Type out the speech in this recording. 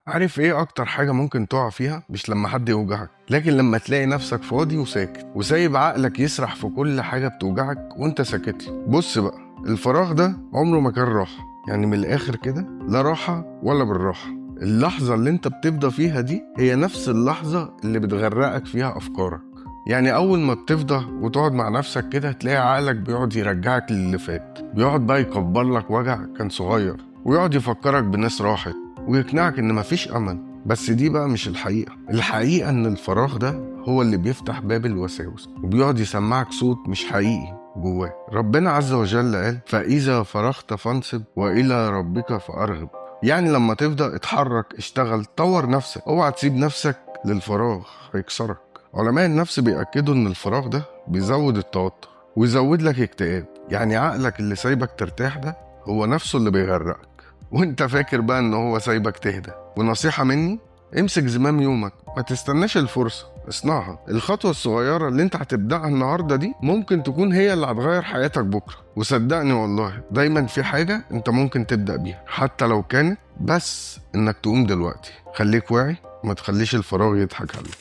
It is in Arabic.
عارف ايه اكتر حاجة ممكن تقع فيها؟ مش لما حد يوجعك، لكن لما تلاقي نفسك فاضي وساكت وسايب عقلك يسرح في كل حاجة بتوجعك وانت ساكت له. بص بقى، الفراغ ده عمره ما كان راحة، يعني من الاخر كده لا راحة ولا بالراحة. اللحظة اللي انت بتفضى فيها دي هي نفس اللحظة اللي بتغرقك فيها افكارك. يعني اول ما بتفضى وتقعد مع نفسك كده تلاقي عقلك بيقعد يرجعك للي فات، بيقعد بقى يكبر لك وجع كان صغير، ويقعد يفكرك بناس راحت، ويقنعك ان مفيش امل. بس دي بقى مش الحقيقة. الحقيقة ان الفراغ ده هو اللي بيفتح باب الوساوس، وبيقعد يسمعك صوت مش حقيقي جواه. ربنا عز وجل قال: فإذا فرغت فانصب وإلى ربك فأرغب. يعني لما تفضى اتحرك، اشتغل، طور نفسك، اوعى تسيب نفسك للفراغ هيكسرك. علماء النفس بيأكدوا ان الفراغ ده بيزود التوتر ويزود لك اكتئاب. يعني عقلك اللي سايبك ترتاح ده هو نفسه اللي بيغرقك، وانت فاكر بقى ان هو سايبك تهدى. ونصيحة مني: امسك زمام يومك، ما تستناش الفرصة، اصنعها. الخطوة الصغيرة اللي انت هتبدأها النهاردة دي ممكن تكون هي اللي هتغير حياتك بكرة. وصدقني والله دايما في حاجة انت ممكن تبدأ بيها، حتى لو كانت بس انك تقوم دلوقتي. خليك واعي، ما تخليش الفراغ يضحك عليك.